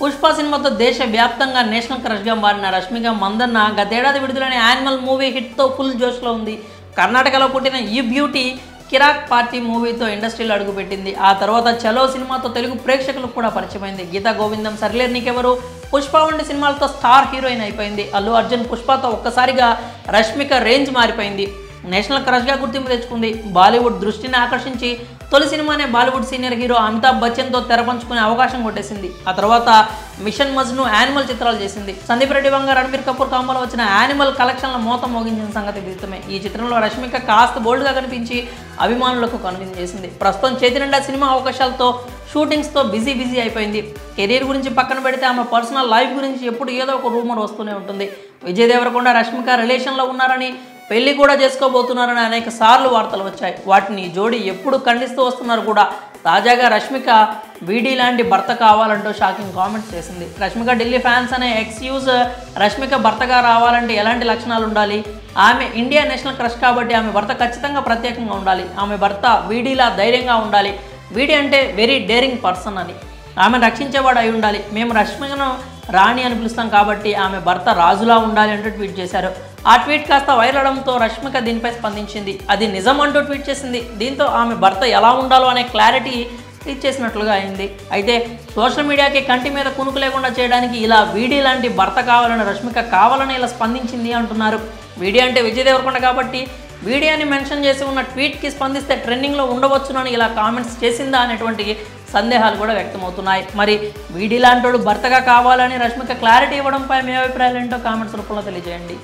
పుష్ప సినిమాతో దేశవ్యాప్తంగా నేషనల్ క్రష్గా మారిన రష్మిక మందన్న గతేడాది విడుదలైన యానిమల్ మూవీ హిట్తో ఫుల్ జోష్లో ఉంది. కర్ణాటకలో పుట్టిన ఈ బ్యూటీ కిరాక్ పార్టీ మూవీతో ఇండస్ట్రీలో అడుగుపెట్టింది. ఆ తర్వాత చలో సినిమాతో తెలుగు ప్రేక్షకులకు కూడా పరిచయమైంది. గీతా గోవిందం, సరిలేరు నీకెవరు, పుష్ప వంటి సినిమాలతో స్టార్ హీరోయిన్ అయిపోయింది. అల్లు అర్జున్ పుష్పతో ఒక్కసారిగా రష్మిక రేంజ్ మారిపోయింది. నేషనల్ క్రష్గా గుర్తింపు తెచ్చుకుంది. బాలీవుడ్ దృష్టిని ఆకర్షించి తొలి సినిమానే బాలీవుడ్ సీనియర్ హీరో అమితాబ్ బచ్చన్తో తెరపంచుకునే అవకాశం కొట్టేసింది. ఆ తర్వాత మిషన్ మజ్ను, యానిమల్ చిత్రాలు చేసింది. సందీప్ రెడ్డి వంగ, రణబీర్ కపూర్ కాంబోలో వచ్చిన యానిమల్ కలెక్షన్ల మోత మోగించిన సంగతి విదితమే. ఈ చిత్రంలో రష్మిక కాస్త బోల్డ్గా కనిపించి అభిమానులకు కన్విన్స్ చేసింది. ప్రస్తుతం చేతి నిండా సినిమా అవకాశాలతో షూటింగ్స్తో బిజీ అయిపోయింది. కెరీర్ గురించి పక్కన పెడితే ఆమె పర్సనల్ లైఫ్ గురించి ఎప్పుడు ఏదో ఒక రూమర్ వస్తూనే ఉంటుంది. విజయ్ దేవరకొండ రష్మిక రిలేషన్లో ఉన్నారని, పెళ్లి కూడా చేసుకోబోతున్నారని అనేక సార్లు వార్తలు వచ్చాయి. వాటిని జోడీ ఎప్పుడు ఖండిస్తూ వస్తున్నారు కూడా. తాజాగా రష్మిక వీడీ లాంటి భర్త కావాలంటూ షాకింగ్ కామెంట్స్ చేసింది. రష్మిక ఢిల్లీ ఫ్యాన్స్ అనే ఎక్స్క్యూజ్ రష్మిక భర్తగా రావాలంటే ఎలాంటి లక్షణాలు ఉండాలి? ఆమె ఇండియా నేషనల్ క్రష్ కాబట్టి ఆమె భర్త ఖచ్చితంగా ప్రత్యేకంగా ఉండాలి. ఆమె భర్త వీడీలా ధైర్యంగా ఉండాలి. వీడీ అంటే వెరీ డేరింగ్ పర్సన్ అని, ఆమెను రక్షించేవాడు అయి ఉండాలి. మేము రష్మికను రాణి అని పిలుస్తాం కాబట్టి ఆమె భర్త రాజులా ఉండాలి అంటూ ట్వీట్ చేశారు. ఆ ట్వీట్ కాస్త వైరల్ అవడంతో రష్మిక దీనిపై స్పందించింది. అది నిజం అంటూ ట్వీట్ చేసింది. దీంతో ఆమె భర్త ఎలా ఉండాలో అనే క్లారిటీ ఇచ్చేసినట్లుగా అయింది. అయితే సోషల్ మీడియాకి కంటి మీద కునుకు లేకుండా చేయడానికి ఇలా వీడీ లాంటి భర్త కావాలని రష్మిక కావాలని ఇలా స్పందించింది అంటున్నారు. వీడీ అంటే విజయ్ దేవరకొండ కాబట్టి వీడీ అని మెన్షన్ చేసి ఉన్న ట్వీట్కి స్పందిస్తే ట్రెండింగ్లో ఉండవచ్చునని ఇలా కామెంట్స్ చేసిందా అనేటువంటి సందేహాలు కూడా వ్యక్తమవుతున్నాయి. మరి వీడీ లాంటి భర్తగా కావాలని రష్మిక క్లారిటీ ఇవ్వడంపై మీ అభిప్రాయాలు ఏంటో కామెంట్స్ రూపంలో తెలియజేయండి.